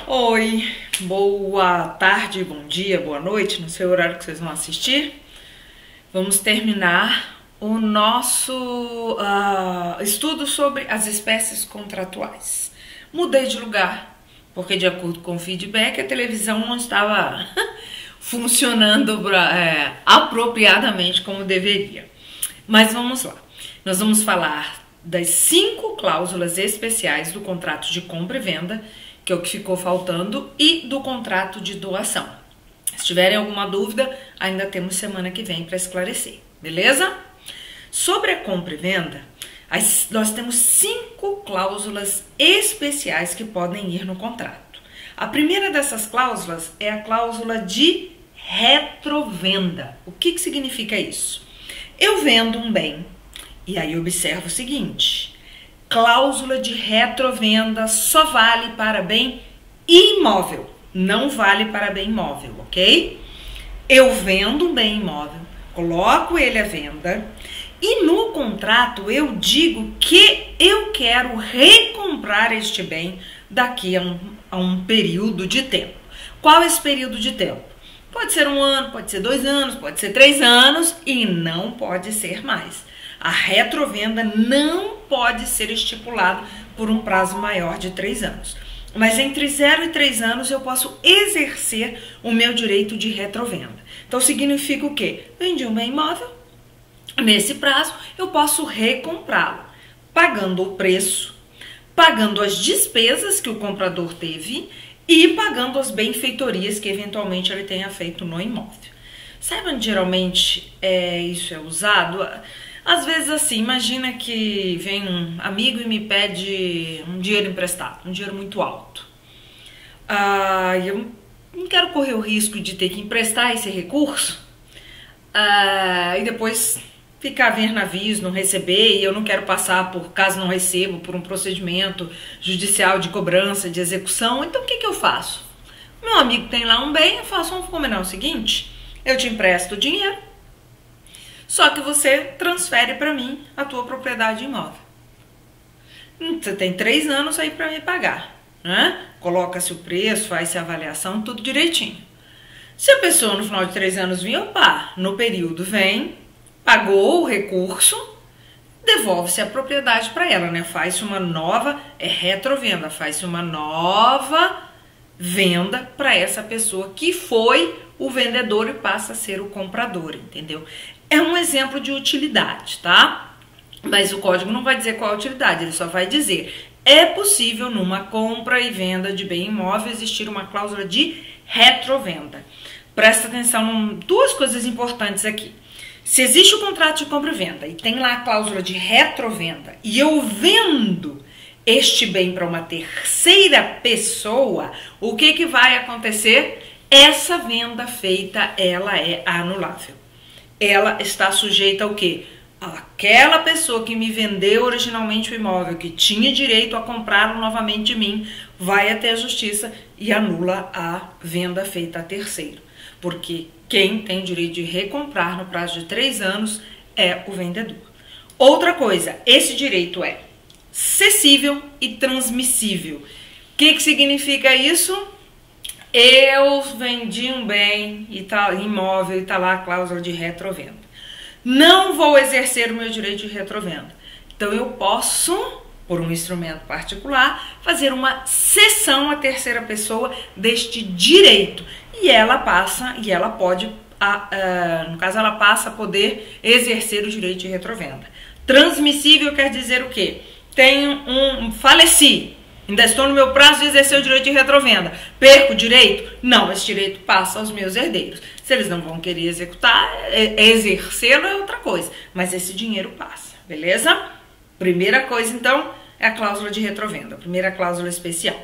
Oi, boa tarde, bom dia, boa noite, não sei o horário que vocês vão assistir. Vamos terminar o nosso estudo sobre as espécies contratuais. Mudei de lugar, porque de acordo com o feedback, a televisão não estava funcionando apropriadamente como deveria. Mas vamos lá, nós vamos falar das 5 cláusulas especiais do contrato de compra e venda, que é o que ficou faltando, e do contrato de doação. Se tiverem alguma dúvida, ainda temos semana que vem para esclarecer, beleza? Sobre a compra e venda, nós temos 5 cláusulas especiais que podem ir no contrato. A primeira dessas cláusulas é a cláusula de retrovenda. O que significa isso? Eu vendo um bem, e aí observo o seguinte: cláusula de retrovenda só vale para bem imóvel, não vale para bem imóvel, ok? Eu vendo um bem imóvel, coloco ele à venda e no contrato eu digo que eu quero recomprar este bem daqui a um período de tempo. Qual é esse período de tempo? Pode ser 1 ano, pode ser 2 anos, pode ser 3 anos e não pode ser mais. A retrovenda não pode ser estipulada por um prazo maior de 3 anos. Mas entre 0 e 3 anos eu posso exercer o meu direito de retrovenda. Então significa o quê? Vendi um bem imóvel, nesse prazo eu posso recomprá-lo, pagando o preço, pagando as despesas que o comprador teve e pagando as benfeitorias que eventualmente ele tenha feito no imóvel. Sabe onde geralmente isso é usado? Às vezes assim, imagina que vem um amigo e me pede um dinheiro emprestado, um dinheiro muito alto. Eu não quero correr o risco de ter que emprestar esse recurso e depois ficar vendo navios, não receber, e eu não quero passar por, caso não recebo, por um procedimento judicial de cobrança, de execução. Então o que eu faço? Meu amigo tem lá um bem, vamos combinar o seguinte: eu te empresto o dinheiro, só que você transfere para mim a tua propriedade imóvel. Você tem 3 anos aí para me pagar, né? Coloca-se o preço, faz-se a avaliação, tudo direitinho. Se a pessoa no final de 3 anos vir, no período vem, pagou o recurso, devolve-se a propriedade para ela, né? Faz-se uma nova, retrovenda, faz-se uma nova venda para essa pessoa que foi o vendedor e passa a ser o comprador, entendeu? É um exemplo de utilidade, tá? Mas o código não vai dizer qual é a utilidade, ele só vai dizer: é possível numa compra e venda de bem imóvel existir uma cláusula de retrovenda. Presta atenção em 2 coisas importantes aqui. Se existe o contrato de compra e venda e tem lá a cláusula de retrovenda e eu vendo este bem para uma terceira pessoa, o que vai acontecer? Essa venda feita, ela é anulável. Ela está sujeita ao quê? Aquela pessoa que me vendeu originalmente o imóvel, que tinha direito a comprá-lo novamente de mim, vai até a justiça e anula a venda feita a terceiro. Porque quem tem direito de recomprar no prazo de 3 anos é o vendedor. Outra coisa, esse direito é cessível e transmissível. O que significa isso? Eu vendi um bem imóvel e está lá a cláusula de retrovenda. Não vou exercer o meu direito de retrovenda. Então eu posso, por um instrumento particular, fazer uma cessão à terceira pessoa deste direito. E ela pode, no caso, ela passa a poder exercer o direito de retrovenda. Transmissível quer dizer o quê? Faleci. Ainda estou no meu prazo de exercer o direito de retrovenda. Perco o direito? Não, esse direito passa aos meus herdeiros. Se eles não vão querer exercê-lo é outra coisa. Mas esse dinheiro passa, beleza? Primeira coisa, então, é a cláusula de retrovenda. Primeira cláusula especial.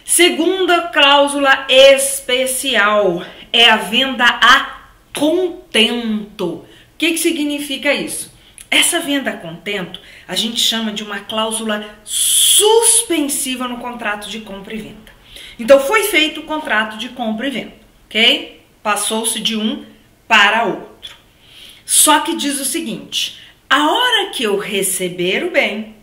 Segunda cláusula especial é a venda a contento. O que significa isso? Essa venda a contento a gente chama de uma cláusula suspensiva no contrato de compra e venda. Então foi feito o contrato de compra e venda, ok? Passou-se de um para outro. Só que diz o seguinte: a hora que eu receber o bem,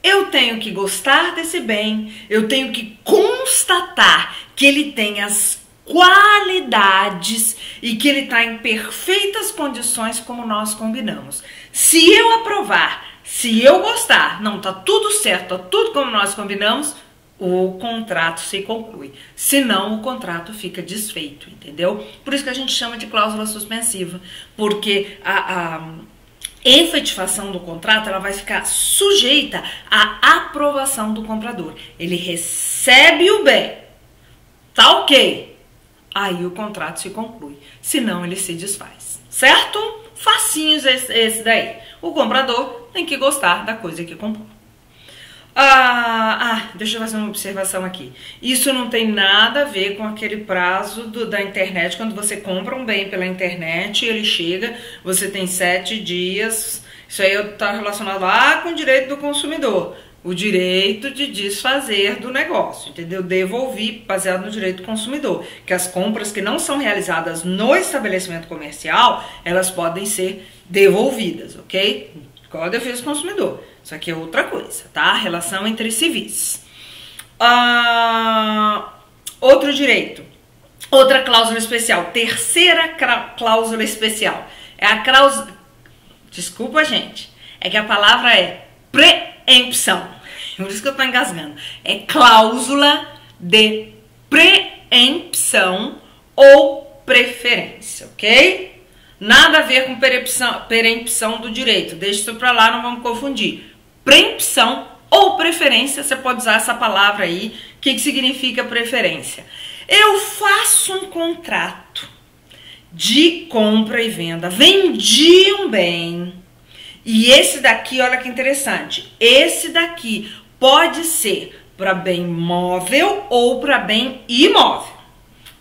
eu tenho que gostar desse bem, eu tenho que constatar que ele tem as qualidades e que ele está em perfeitas condições como nós combinamos. Se eu aprovar, se eu gostar, não, tá tudo certo, tá tudo como nós combinamos, o contrato se conclui. Senão, o contrato fica desfeito, entendeu? Por isso que a gente chama de cláusula suspensiva, porque a efetivação do contrato ela vai ficar sujeita à aprovação do comprador. Ele recebe o bem, tá ok, aí o contrato se conclui, senão ele se desfaz, certo? Facinhos esse daí. O comprador tem que gostar da coisa que comprou. Deixa eu fazer uma observação aqui. Isso não tem nada a ver com aquele prazo da internet, quando você compra um bem pela internet, ele chega, você tem 7 dias, isso aí está relacionado lá com o direito do consumidor, o direito de desfazer do negócio, entendeu? Devolver, baseado no direito do consumidor, que as compras que não são realizadas no estabelecimento comercial, elas podem ser devolvidas, ok? Qual a defesa do consumidor? Isso aqui é outra coisa, tá? Relação entre civis. Outro direito, outra cláusula especial, terceira cláusula especial. É a cláusula... Desculpa, gente. É que a palavra é preempção. Por isso que eu tô engasgando. É cláusula de preempção ou preferência, ok? Nada a ver com preempção do direito. Deixa isso pra lá, não vamos confundir. Preempção ou preferência, você pode usar essa palavra aí. O que significa preferência? Eu faço um contrato de compra e venda, vendi um bem, e esse daqui, olha que interessante, esse daqui pode ser para bem móvel ou para bem imóvel.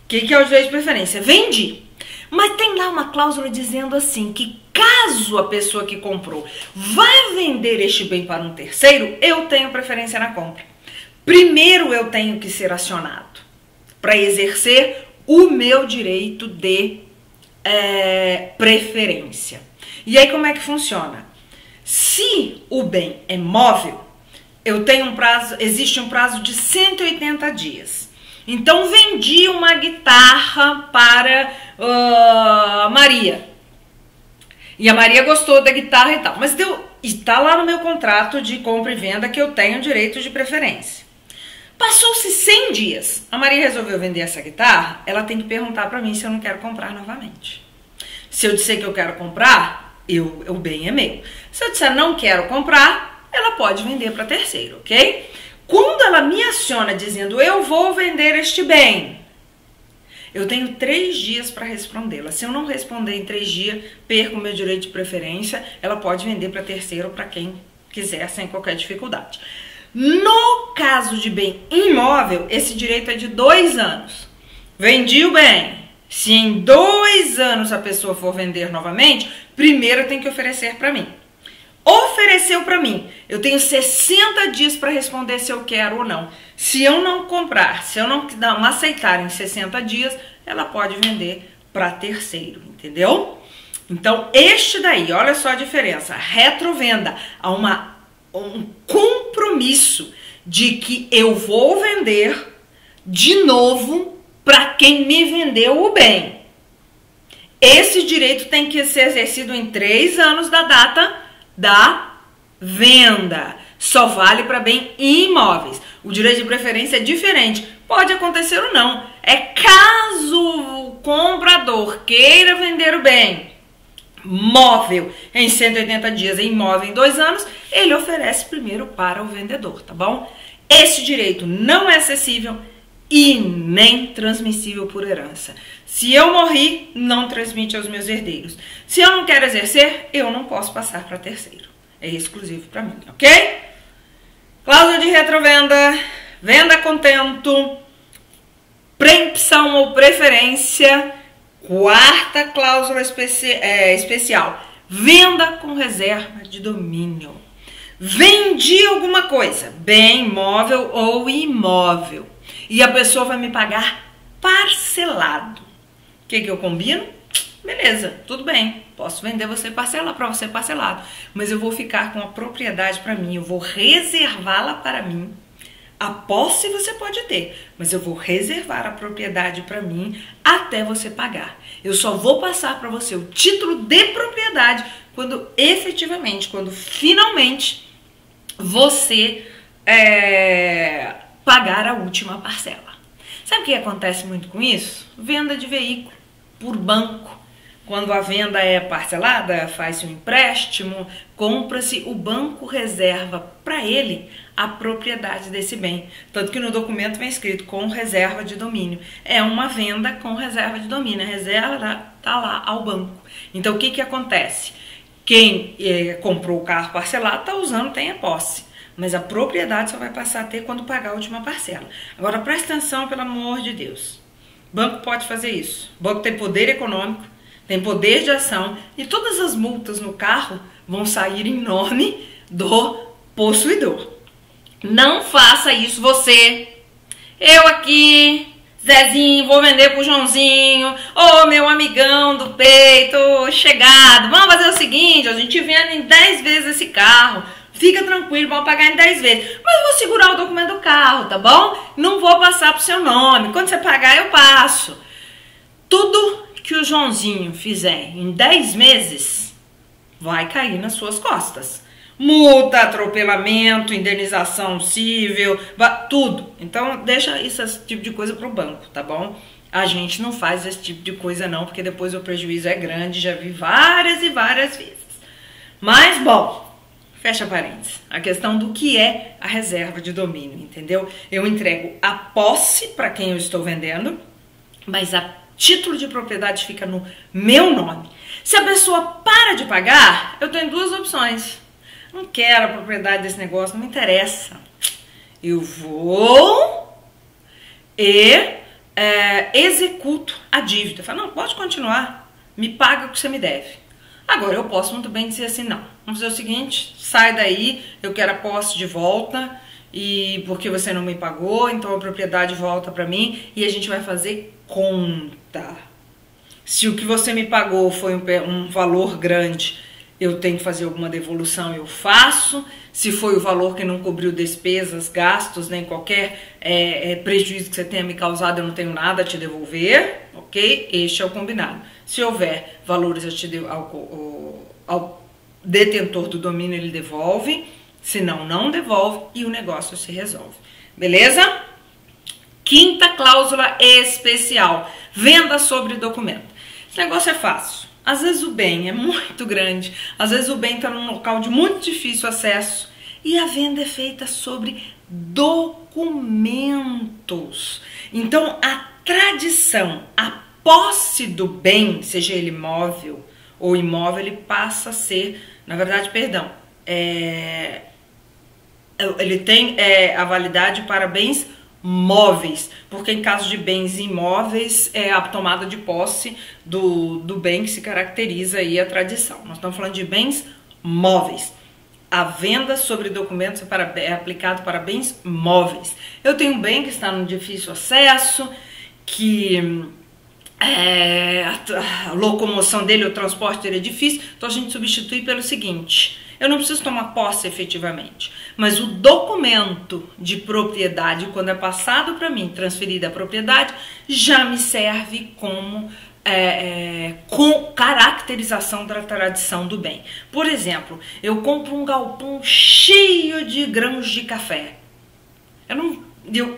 O que é o direito de preferência? Vendi. Mas tem lá uma cláusula dizendo assim, que caso a pessoa que comprou vá vender este bem para um terceiro, eu tenho preferência na compra. Primeiro eu tenho que ser acionado para exercer o meu direito de preferência. E aí como é que funciona? Se o bem é móvel, eu tenho um prazo, existe um prazo de 180 dias. Então vendi uma guitarra para Maria. E a Maria gostou da guitarra e tal. Mas está lá no meu contrato de compra e venda que eu tenho direito de preferência. Passou-se 100 dias. A Maria resolveu vender essa guitarra. Ela tem que perguntar para mim se eu não quero comprar novamente. Se eu disser que eu quero comprar, o bem é meu. Se eu disser não quero comprar, ela pode vender para terceiro, ok? Quando ela me aciona dizendo eu vou vender este bem, eu tenho 3 dias para respondê-la. Se eu não responder em 3 dias, perco o meu direito de preferência. Ela pode vender para terceiro para quem quiser, sem qualquer dificuldade. No caso de bem imóvel, esse direito é de 2 anos. Vendi o bem. Se em 2 anos a pessoa for vender novamente, primeiro tem que oferecer para mim. Ofereceu para mim, eu tenho 60 dias para responder se eu quero ou não. Se eu não comprar, se eu não aceitar em 60 dias, ela pode vender para terceiro, entendeu? Então, este daí, olha só a diferença. Retrovenda, há um compromisso de que eu vou vender de novo para quem me vendeu o bem. Esse direito tem que ser exercido em 3 anos da data da venda. Só vale para bem imóveis. O direito de preferência é diferente. Pode acontecer ou não. É caso o comprador queira vender o bem móvel em 180 dias e imóvel em 2 anos, ele oferece primeiro para o vendedor, tá bom? Esse direito não é acessível e nem transmissível por herança. Se eu morri, não transmite aos meus herdeiros. Se eu não quero exercer, eu não posso passar para terceiro. É exclusivo para mim, ok? Cláusula de retrovenda, venda a contento, preempção ou preferência, quarta cláusula especial, venda com reserva de domínio. Vendi alguma coisa, bem móvel ou imóvel, e a pessoa vai me pagar parcelado. O que eu combino? Beleza, tudo bem, posso vender você parcelar para você parcelado, mas eu vou ficar com a propriedade para mim, eu vou reservá-la para mim A posse você pode ter, mas eu vou reservar a propriedade para mim até você pagar. Eu só vou passar para você o título de propriedade quando efetivamente, quando finalmente você pagar a última parcela. Sabe o que acontece muito com isso? Venda de veículo por banco. Quando a venda é parcelada, faz-se um empréstimo, compra-se, o banco reserva para ele a propriedade desse bem. Tanto que no documento vem escrito com reserva de domínio. É uma venda com reserva de domínio. A reserva está lá ao banco. Então o que acontece? Quem comprou o carro parcelado está usando, tem a posse. Mas a propriedade só vai passar a ter quando pagar a última parcela. Agora presta atenção, pelo amor de Deus. O banco pode fazer isso. O banco tem poder econômico, tem poder de ação e todas as multas no carro vão sair em nome do possuidor. Não faça isso você. Eu aqui, Zezinho, vou vender pro Joãozinho. Ô, meu amigão do peito, chegado. Vamos fazer o seguinte, a gente vende em 10 vezes esse carro. Fica tranquilo, vamos pagar em 10 vezes. Mas eu vou segurar o documento do carro, tá bom? Não vou passar pro seu nome. Quando você pagar, eu passo. Tudo que o Joãozinho fizer em 10 meses vai cair nas suas costas. Multa, atropelamento, indenização civil, tudo. Então deixa esse tipo de coisa pro banco, tá bom? A gente não faz esse tipo de coisa não, porque depois o prejuízo é grande, já vi várias e várias vezes. Mas, bom, fecha parênteses. A questão do que é a reserva de domínio, entendeu? Eu entrego a posse para quem eu estou vendendo, mas a título de propriedade fica no meu nome. Se a pessoa para de pagar, eu tenho duas opções. Não quero a propriedade desse negócio, não me interessa. Eu vou e executo a dívida. Eu falo, não, pode continuar, me paga o que você me deve. Agora, eu posso muito bem dizer assim, não, vamos fazer o seguinte, sai daí, eu quero a posse de volta, e porque você não me pagou, então a propriedade volta para mim e a gente vai fazer conta. Se o que você me pagou foi um valor grande, eu tenho que fazer alguma devolução, eu faço. Se foi o valor que não cobriu despesas, gastos, nem qualquer prejuízo que você tenha me causado, eu não tenho nada a te devolver, ok? Este é o combinado. Se houver valores ao detentor do domínio, ele devolve. Se não, não devolve e o negócio se resolve. Beleza? Quinta cláusula especial. Venda sobre documento. Esse negócio é fácil. Às vezes o bem é muito grande. Às vezes o bem está num local de muito difícil acesso. E a venda é feita sobre documentos. Então, a tradição, a posse do bem, seja ele móvel ou imóvel, ele passa a ser, na verdade, perdão, ele tem a validade para bens móveis, porque em caso de bens imóveis é a tomada de posse do bem que se caracteriza aí a tradição. Nós estamos falando de bens móveis. A venda sobre documentos é aplicado para bens móveis. Eu tenho um bem que está num difícil acesso, que a locomoção dele, o transporte dele é difícil, então a gente substitui pelo seguinte: eu não preciso tomar posse efetivamente, mas o documento de propriedade, quando é passado para mim, transferido a propriedade, já me serve como com caracterização da tradição do bem. Por exemplo, eu compro um galpão cheio de grãos de café.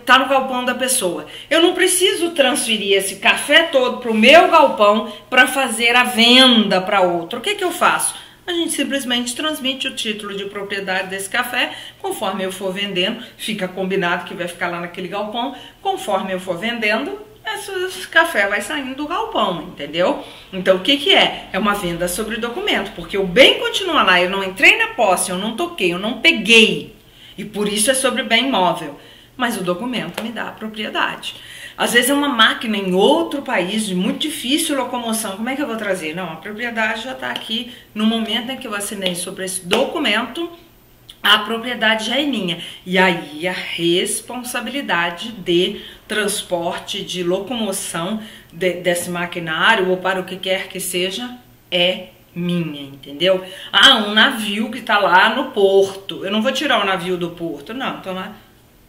Tá no galpão da pessoa. Eu não preciso transferir esse café todo para o meu galpão para fazer a venda para outro. O que eu faço? A gente simplesmente transmite o título de propriedade desse café. Conforme eu for vendendo, fica combinado que vai ficar lá naquele galpão. Conforme eu for vendendo, esse café vai saindo do galpão, entendeu? Então o que é? É uma venda sobre documento, porque o bem continua lá. Eu não entrei na posse, eu não toquei, eu não peguei. E por isso é sobre bem móvel. Mas o documento me dá a propriedade. Às vezes é uma máquina em outro país de muito difícil locomoção. Como é que eu vou trazer? Não, a propriedade já está aqui. No momento em que eu assinei sobre esse documento, a propriedade já é minha. E aí a responsabilidade de transporte, de locomoção desse maquinário ou para o que quer que seja é minha, entendeu? Ah, um navio que está lá no porto. Eu não vou tirar o navio do porto, não. Então,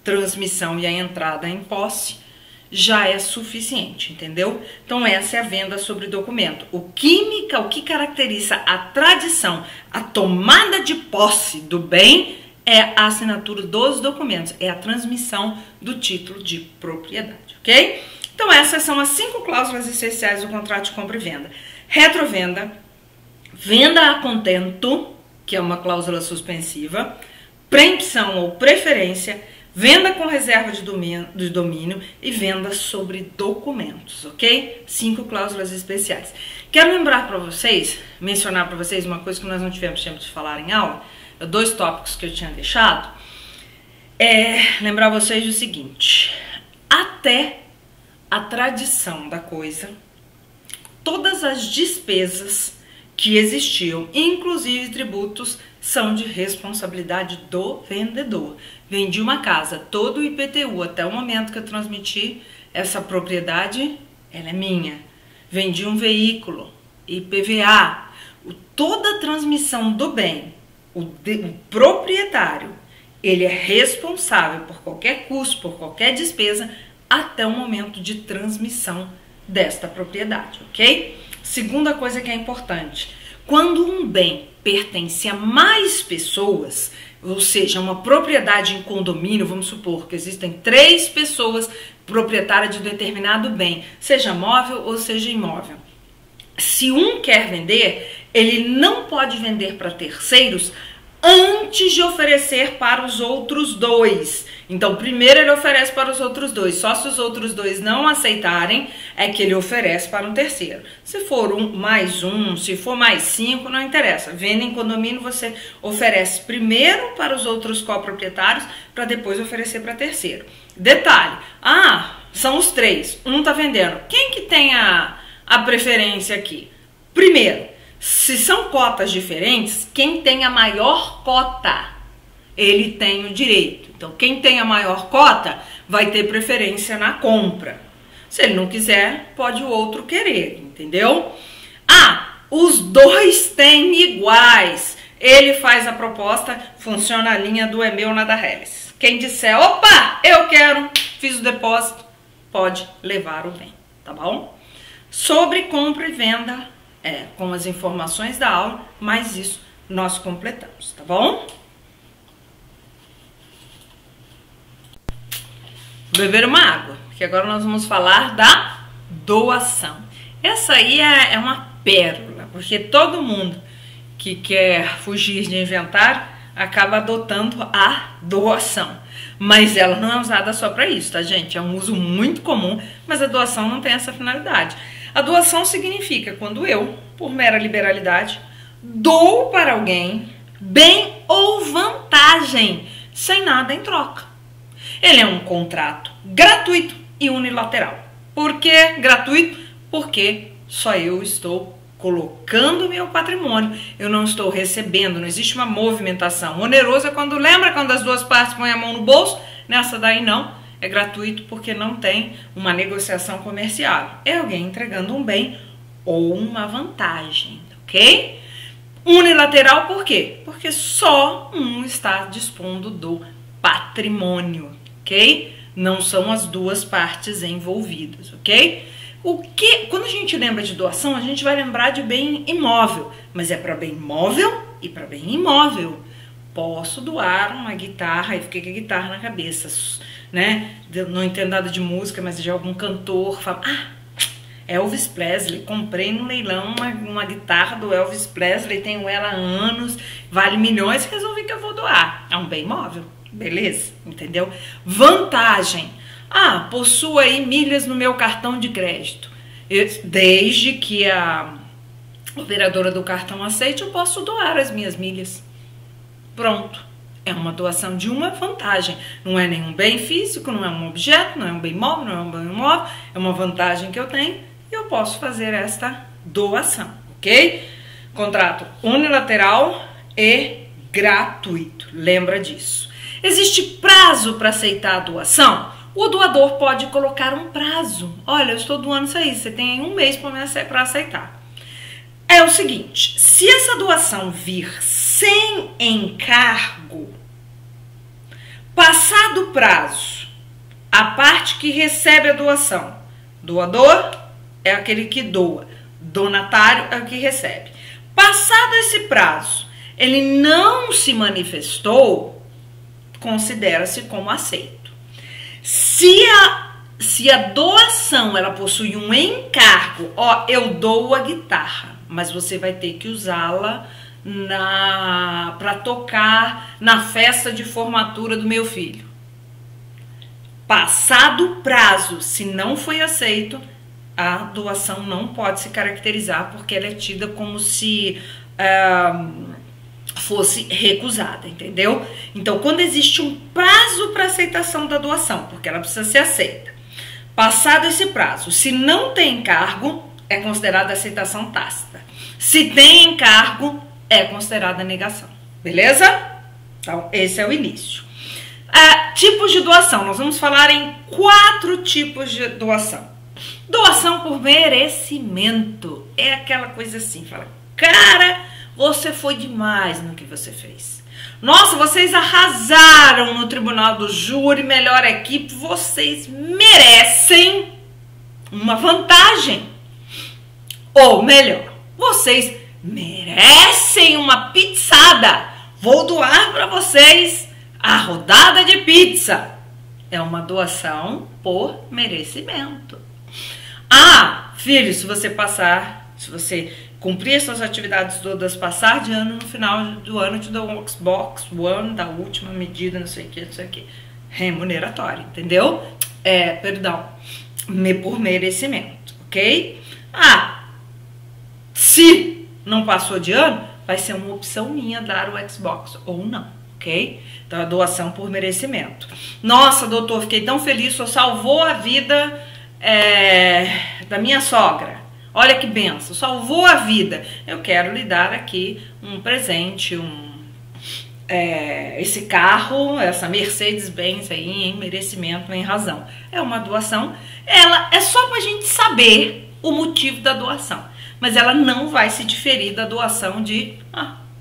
transmissão e a entrada em posse já é suficiente, entendeu? Então essa é a venda sobre documento. O que caracteriza a tradição, a tomada de posse do bem é a assinatura dos documentos, é a transmissão do título de propriedade, ok? Então essas são as 5 cláusulas essenciais do contrato de compra e venda. Retrovenda, venda a contento, que é uma cláusula suspensiva, preempção ou preferência, venda com reserva de domínio e venda sobre documentos, ok? 5 cláusulas especiais. Quero lembrar para vocês, mencionar para vocês uma coisa que nós não tivemos tempo de falar em aula, 2 tópicos que eu tinha deixado, lembrar vocês do seguinte: até a tradição da coisa, todas as despesas que existiam, inclusive tributos, são de responsabilidade do vendedor. Vendi uma casa, todo o IPTU, até o momento que eu transmiti essa propriedade, ela é minha. Vendi um veículo, IPVA, toda a transmissão do bem, o proprietário, ele é responsável por qualquer custo, por qualquer despesa, até o momento de transmissão desta propriedade, ok? Segunda coisa que é importante, quando um bem pertence a mais pessoas, ou seja, uma propriedade em condomínio, vamos supor que existem 3 pessoas proprietárias de determinado bem, seja móvel ou seja imóvel. Se um quer vender, ele não pode vender para terceiros antes de oferecer para os outros 2. Então, primeiro ele oferece para os outros 2. Só se os outros 2 não aceitarem, é que ele oferece para um terceiro. Se for mais um, se for mais 5, não interessa. Venda em condomínio, você oferece primeiro para os outros coproprietários, para depois oferecer para terceiro. Detalhe, são os 3, um está vendendo. Quem que tem a preferência aqui? Primeiro, se são cotas diferentes, quem tem a maior cota, ele tem o direito. Então, quem tem a maior cota vai ter preferência na compra. Se ele não quiser, pode o outro querer, entendeu? Os 2 têm iguais. Ele faz a proposta, funciona a linha do é meu, nada reles. Quem disser, opa, eu quero, fiz o depósito, pode levar o bem, tá bom? Sobre compra e venda, com as informações da aula, mas isso nós completamos, tá bom? Beber uma água, porque agora nós vamos falar da doação. Essa aí é uma pérola, porque todo mundo que quer fugir de inventário acaba adotando a doação. Mas ela não é usada só para isso, tá, gente? É um uso muito comum, mas a doação não tem essa finalidade. A doação significa quando eu, por mera liberalidade, dou para alguém bem ou vantagem, sem nada em troca. Ele é um contrato gratuito e unilateral. Por que gratuito? Porque só eu estou colocando meu patrimônio, eu não estou recebendo, não existe uma movimentação. Oneroso é quando, lembra quando as 2 partes põem a mão no bolso? Nessa daí não. É gratuito porque não tem uma negociação comercial. É alguém entregando um bem ou uma vantagem, ok? Unilateral por quê? Porque só um está dispondo do patrimônio, ok? Não são as 2 partes envolvidas, ok? Quando a gente lembra de doação, a gente vai lembrar de bem imóvel, mas é para bem móvel e para bem imóvel. Posso doar uma guitarra, e fiquei com a guitarra na cabeça, né? Não entendo nada de música, mas de algum cantor fala, Elvis Presley, comprei no leilão uma guitarra do Elvis Presley, tenho ela há anos, vale milhões, resolvi que eu vou doar. É um bem móvel, beleza? Entendeu? Vantagem. Possuo aí milhas no meu cartão de crédito. Desde que a operadora do cartão aceite, eu posso doar as minhas milhas. Pronto. É uma doação de uma vantagem. Não é nenhum bem físico, não é um objeto, não é um bem móvel, não é um bem imóvel. É uma vantagem que eu tenho e eu posso fazer esta doação, ok? Contrato unilateral e gratuito. Lembra disso. Existe prazo para aceitar a doação? O doador pode colocar um prazo. Olha, eu estou doando isso aí, você tem 1 mês para aceitar. É o seguinte, se essa doação vir sem encargo, Passado o prazo, a parte que recebe a doação, doador é aquele que doa, donatário é o que recebe. Passado esse prazo, ele não se manifestou, considera-se como aceito. Se a doação ela possui um encargo, ó, eu dou a guitarra, mas você vai ter que usá-la para tocar na festa de formatura do meu filho. Passado o prazo, se não foi aceito, a doação não pode se caracterizar porque ela é tida como se fosse recusada, entendeu? Então, quando existe um prazo para aceitação da doação, porque ela precisa ser aceita, passado esse prazo, se não tem encargo, é considerada aceitação tácita. Se tem encargo, é considerada negação. Beleza? Então, esse é o início. Tipos de doação. Nós vamos falar em 4 tipos de doação. Doação por merecimento. É aquela coisa assim, fala, cara, você foi demais no que você fez. Nossa, vocês arrasaram no tribunal do júri, melhor equipe, vocês merecem uma vantagem. Ou melhor, vocês merecem uma pizzada. Vou doar para vocês a rodada de pizza. É uma doação por merecimento. Filho, se você cumprir as suas atividades todas, passar de ano, no final do ano te dou um Xbox One da última medida, não sei o que. Remuneratório, entendeu? Por merecimento, ok? Se não passou de ano, vai ser uma opção minha dar o Xbox ou não, ok? Então, a doação por merecimento. Nossa, doutor, fiquei tão feliz, o senhor salvou a vida da minha sogra. Olha que benção, salvou a vida. Eu quero lhe dar aqui um presente, esse carro, essa Mercedes-Benz aí, em merecimento, em razão. É uma doação, ela é só pra gente saber o motivo da doação. Mas ela não vai se diferir da doação de,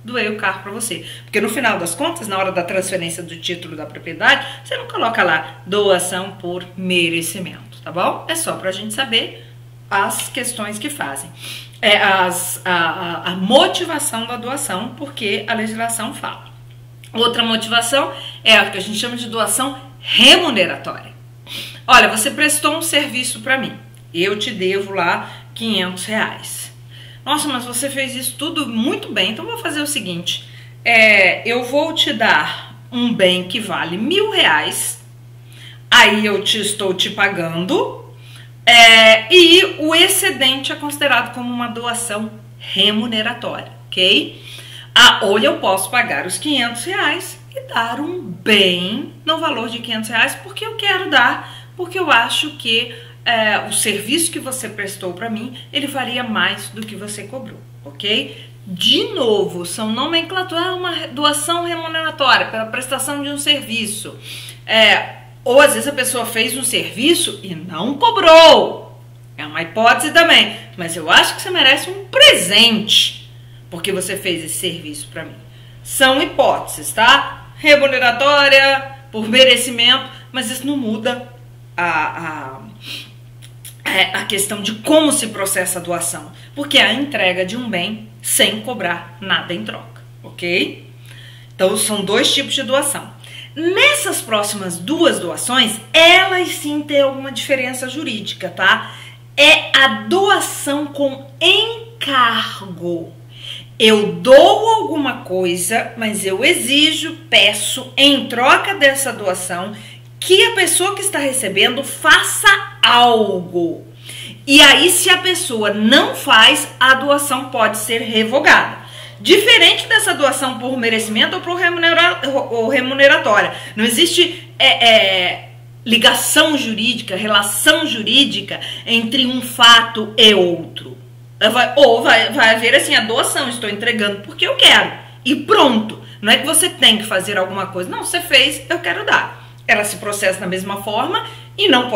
doei o carro para você. Porque no final das contas, na hora da transferência do título da propriedade, você não coloca lá doação por merecimento, tá bom? É só pra gente saber as questões que fazem. A motivação da doação, porque a legislação fala. Outra motivação é a que a gente chama de doação remuneratória. Olha, você prestou um serviço para mim, eu te devo lá R$500. Nossa, mas você fez isso tudo muito bem, então vou fazer o seguinte, eu vou te dar um bem que vale R$1.000, aí eu estou te pagando, e o excedente é considerado como uma doação remuneratória, ok? Ou eu posso pagar os R$500 e dar um bem no valor de R$500 porque eu quero dar, porque eu acho que o serviço que você prestou para mim, ele valia mais do que você cobrou, ok? De novo, são nomenclatura, uma doação remuneratória pela prestação de um serviço. Ou às vezes a pessoa fez um serviço e não cobrou. É uma hipótese também. Mas eu acho que você merece um presente porque você fez esse serviço para mim. São hipóteses, tá? Remuneratória, por merecimento, mas isso não muda a questão de como se processa a doação, porque é a entrega de um bem sem cobrar nada em troca, ok? Então são 2 tipos de doação. Nessas próximas 2 doações, elas sim têm alguma diferença jurídica, tá? É a doação com encargo. Eu dou alguma coisa, mas eu exijo, peço em troca dessa doação que a pessoa que está recebendo faça algo. E aí, se a pessoa não faz, a doação pode ser revogada. Diferente dessa doação por merecimento ou por remuneratória. Não existe ligação jurídica, relação jurídica entre um fato e outro. Vai haver assim a doação, estou entregando porque eu quero. E pronto. Não é que você tem que fazer alguma coisa. Não, você fez, eu quero dar. Ela se processa da mesma forma e não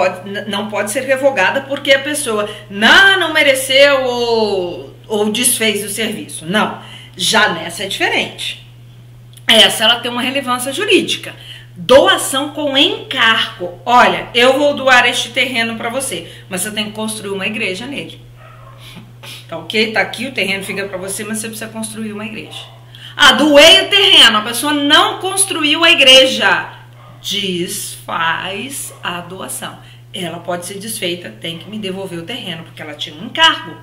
pode ser revogada porque a pessoa não mereceu ou desfez o serviço. Não, já nessa é diferente. Essa ela tem uma relevância jurídica. Doação com encargo. Olha, eu vou doar este terreno para você, mas você tem que construir uma igreja nele. Tá ok? Tá aqui, o terreno fica para você, mas você precisa construir uma igreja. Ah, doei o terreno, a pessoa não construiu a igreja. Desfaz a doação. Ela pode ser desfeita, tem que me devolver o terreno, porque ela tinha um encargo.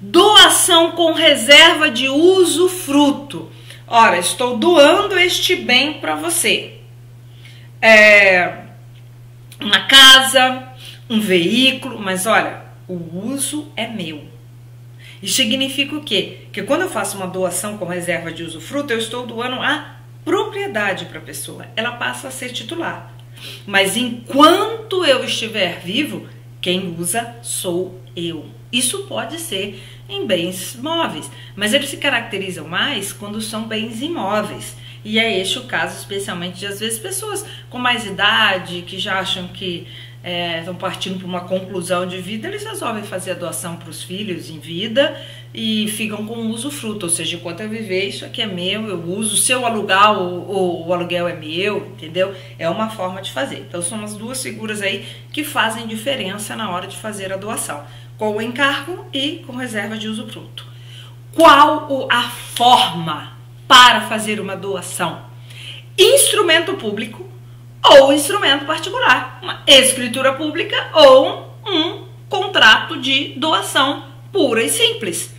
Doação com reserva de usufruto. Ora, estou doando este bem para você. Uma casa, um veículo, mas olha, o uso é meu. Isso significa o quê? Que quando eu faço uma doação com reserva de usufruto, eu estou doando a propriedade para a pessoa. Ela passa a ser titular. Mas enquanto eu estiver vivo, quem usa sou eu. Isso pode ser em bens móveis, mas eles se caracterizam mais quando são bens imóveis. E é este o caso, especialmente de, às vezes, pessoas com mais idade, que já acham que estão partindo para uma conclusão de vida, eles resolvem fazer a doação para os filhos em vida e ficam com usufruto, ou seja, enquanto eu viver, isso aqui é meu, eu uso, se eu alugar, o aluguel é meu, entendeu? É uma forma de fazer. Então são as duas figuras aí que fazem diferença na hora de fazer a doação, com o encargo e com reserva de usufruto. Qual a forma para fazer uma doação? Instrumento público ou instrumento particular, uma escritura pública ou um contrato de doação pura e simples.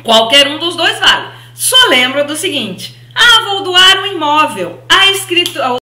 Qualquer um dos dois vale. Só lembra do seguinte: vou doar um imóvel. A escritura